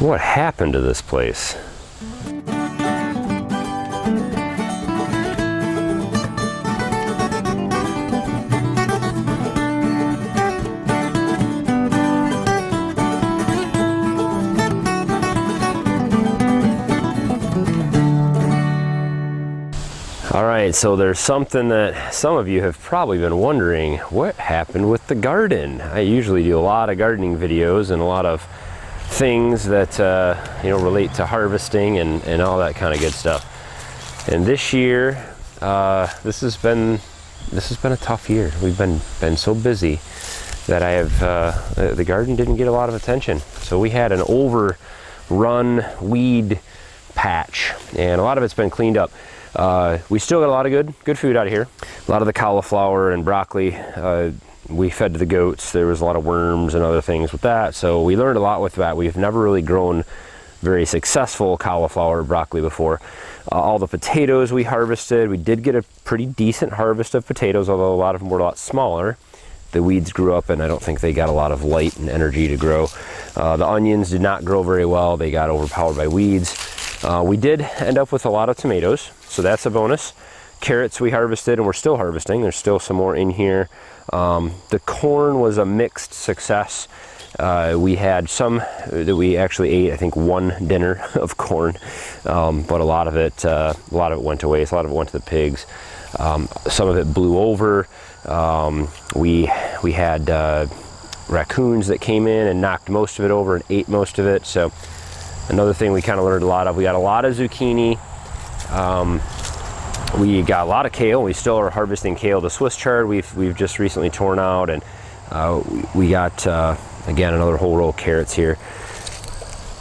What happened to this place? All right, so there's something that some of you have probably been wondering, what happened with the garden? I usually do a lot of gardening videos and a lot of things that you know, relate to harvesting and all that kind of good stuff. And this year, this has been a tough year. We've been so busy that I have the garden didn't get a lot of attention. So we had an overrun weed patch, and a lot of it's been cleaned up. We still got a lot of good food out of here. A lot of the cauliflower and broccoli we fed to the goats. There was a lot of worms and other things with that, so we learned a lot with that. We've never really grown very successful cauliflower or broccoli before. All the potatoes we harvested, we did get a pretty decent harvest of potatoes, although a lot of them were a lot smaller. The weeds grew up and I don't think they got a lot of light and energy to grow. The onions did not grow very well. They got overpowered by weeds. We did end up with a lot of tomatoes, so that's a bonus. Carrots we harvested and we're still harvesting. There's still some more in here. The corn was a mixed success. We had some that we actually ate, I think one dinner of corn, but a lot of it went to waste. A lot of it went to the pigs. Some of it blew over. We had raccoons that came in and knocked most of it over and ate most of it. So another thing we kind of learned a lot of. We got a lot of zucchini. We got a lot of kale. We still are harvesting kale. The Swiss chard we've just recently torn out, and we got again another whole row of carrots here.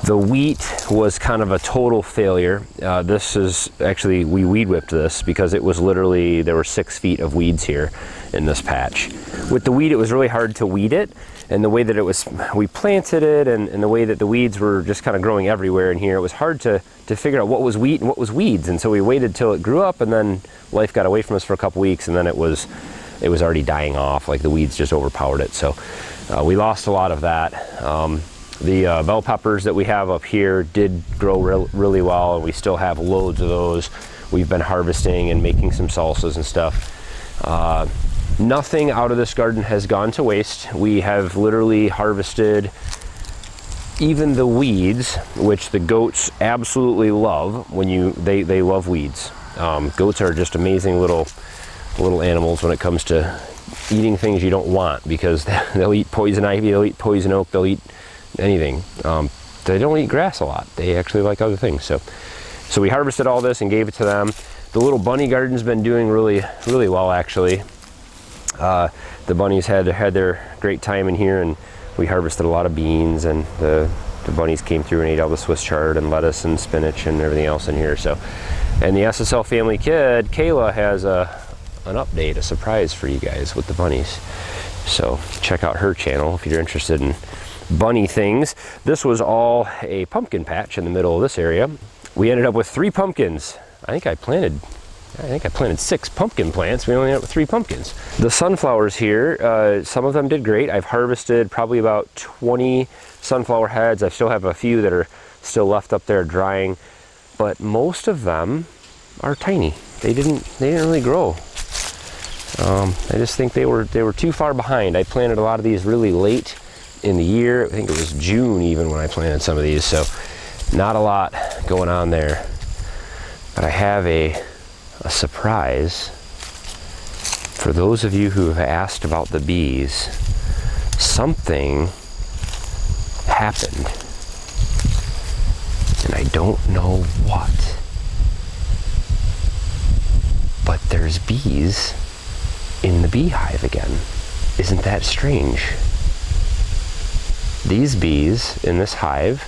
The wheat was kind of a total failure. This is actually, we weed whipped this because it was literally, there were 6 feet of weeds here in this patch. With the wheat, it was really hard to weed it, and the way that it was, we planted it, and the way that the weeds were just kind of growing everywhere in here, it was hard to figure out what was wheat and what was weeds. And so we waited till it grew up, and then life got away from us for a couple weeks, and then it was already dying off, like the weeds just overpowered it. So we lost a lot of that. The bell peppers that we have up here did grow really well, and we still have loads of those. We've been harvesting and making some salsas and stuff. Nothing out of this garden has gone to waste. We have literally harvested even the weeds, which the goats absolutely love. They love weeds. Goats are just amazing little animals when it comes to eating things you don't want, because they'll eat poison ivy, they'll eat poison oak, they'll eat anything. They don't eat grass a lot. They actually like other things. So we harvested all this and gave it to them. The little bunny garden's been doing really well, actually. The bunnies had their great time in here, and we harvested a lot of beans, and the bunnies came through and ate all the Swiss chard and lettuce and spinach and everything else in here. So, and the SSL family kid, Kayla, has an update, a surprise for you guys with the bunnies. So check out her channel if you're interested in bunny things. This was all a pumpkin patch in the middle of this area. We ended up with 3 pumpkins. I think I planted 6 pumpkin plants. We only ended up with 3 pumpkins. The sunflowers here, some of them did great. I've harvested probably about 20 sunflower heads. I still have a few that are still left up there drying, but most of them are tiny. They didn't really grow. I just think they were too far behind. I planted a lot of these really late in the year. I think it was June even when I planted some of these, so not a lot going on there. But I have a surprise for those of you who have asked about the bees. Something happened, and I don't know what, but there's bees in the beehive again. Isn't that strange? These bees in this hive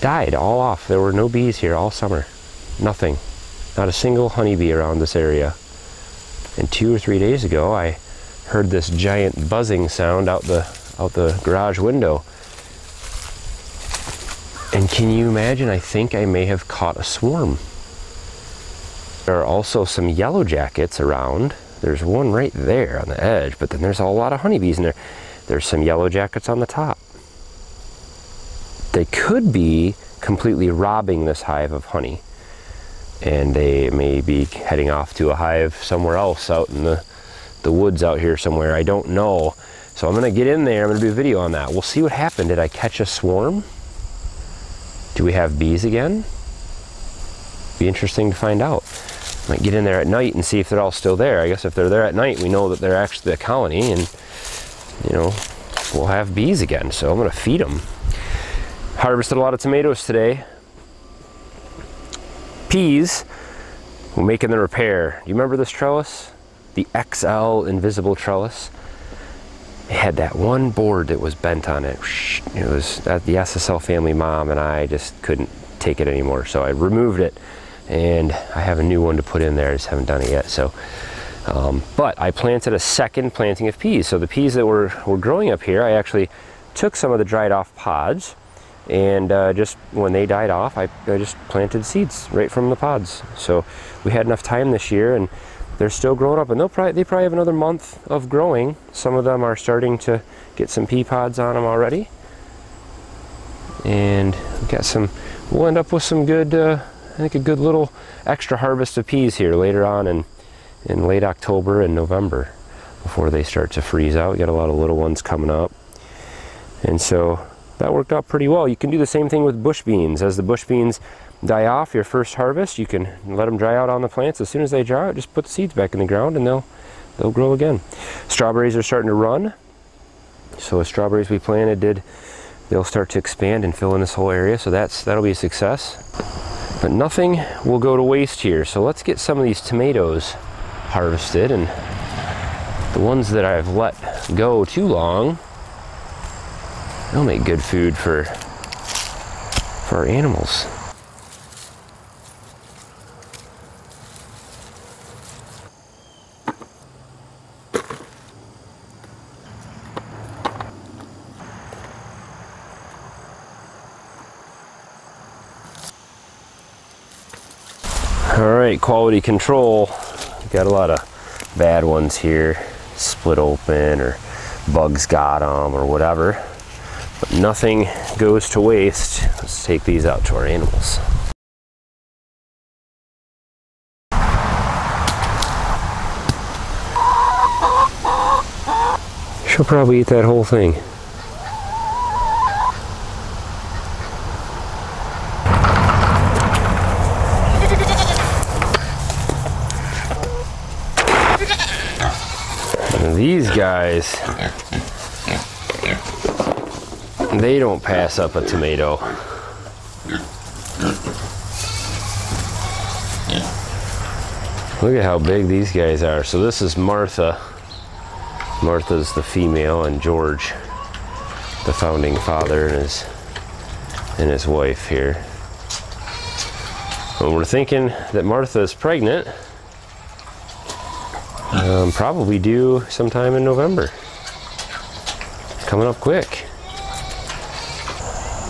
died all off. There were no bees here all summer. Nothing. Not a single honeybee around this area. And 2 or 3 days ago, I heard this giant buzzing sound out the garage window. And can you imagine? I think I may have caught a swarm. There are also some yellow jackets around. There's one right there on the edge, but then there's a lot of honeybees in there. There's some yellow jackets on the top. they could be completely robbing this hive of honey, and they may be heading off to a hive somewhere else out in the woods out here somewhere. I don't know. So I'm gonna get in there, I'm gonna do a video on that. We'll see what happened. Did I catch a swarm? Do we have bees again? Be interesting to find out. Might get in there at night and see if they're all still there. I guess if they're there at night, we know that they're actually a colony, and you know, we'll have bees again. So I'm gonna feed them. Harvested a lot of tomatoes today. Peas, we're making the repair. Do you remember this trellis? The XL invisible trellis. It had that one board that was bent on it. It was the SSL family mom and I just couldn't take it anymore. So I removed it, and I have a new one to put in there. I just haven't done it yet. So, but I planted a second planting of peas. So the peas that were growing up here, I actually took some of the dried off pods, and just when they died off, I just planted seeds right from the pods. So we had enough time this year, and they're still growing up, and they probably have another month of growing. Some of them are starting to get some pea pods on them already, and we got some. We'll end up with some good, I think a good little extra harvest of peas here later on in late October and November, before they start to freeze out. We got a lot of little ones coming up, and so that worked out pretty well. You can do the same thing with bush beans. As the bush beans die off your first harvest, you can let them dry out on the plants. As soon as they dry out, just put the seeds back in the ground and they'll grow again. Strawberries are starting to run. So the strawberries we planted they'll start to expand and fill in this whole area. So that'll be a success. But nothing will go to waste here. So let's get some of these tomatoes harvested, and the ones that I've let go too long, they'll make good food for our animals. All right, quality control. Got a lot of bad ones here, split open, or bugs got them, or whatever. But nothing goes to waste. Let's take these out to our animals. She'll probably eat that whole thing. And these guys, they don't pass up a tomato. Look at how big these guys are. So this is Martha. Martha's the female, and George, the founding father, and his wife here. And we're thinking that Martha is pregnant. Probably due sometime in November. Coming up quick.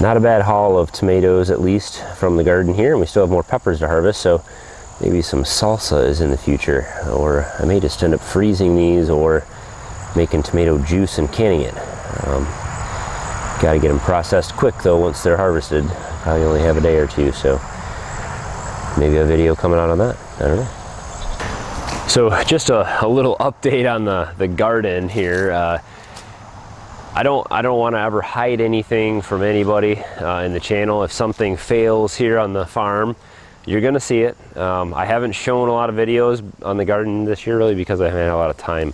Not a bad haul of tomatoes, at least from the garden here, and we still have more peppers to harvest, so maybe some salsa is in the future, or I may just end up freezing these or making tomato juice and canning it. Got to get them processed quick though once they're harvested. Probably only have a day or two, so maybe a video coming out on that. I don't know. So just a little update on the garden here. I don't want to ever hide anything from anybody in the channel. If something fails here on the farm, you're gonna see it. I haven't shown a lot of videos on the garden this year, really because I haven't had a lot of time,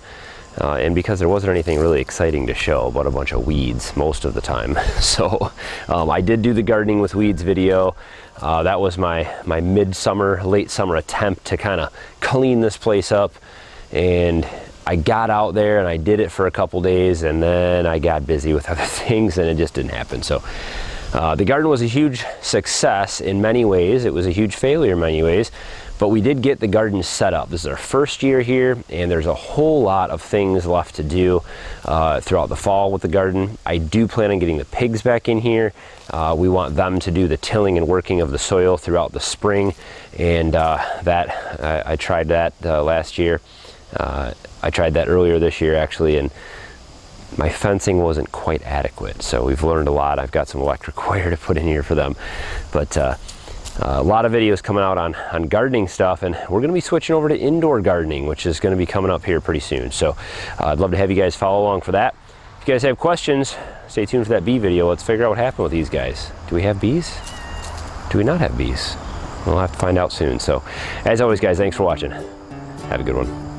and because there wasn't anything really exciting to show but a bunch of weeds most of the time. So I did do the gardening with weeds video. That was my midsummer, late summer attempt to kind of clean this place up, and I got out there and I did it for a couple days, and then I got busy with other things and it just didn't happen. So the garden was a huge success in many ways. It was a huge failure in many ways, but we did get the garden set up. This is our first year here, and there's a whole lot of things left to do throughout the fall with the garden. I do plan on getting the pigs back in here. We want them to do the tilling and working of the soil throughout the spring, and I tried that last year. I tried that earlier this year actually, and my fencing wasn't quite adequate. So we've learned a lot. I've got some electric wire to put in here for them. But a lot of videos coming out on gardening stuff, and we're going to be switching over to indoor gardening, which is going to be coming up here pretty soon. So I'd love to have you guys follow along for that. If you guys have questions, stay tuned for that bee video. Let's figure out what happened with these guys. Do we have bees? Do we not have bees? We'll have to find out soon. So as always, guys, thanks for watching. Have a good one.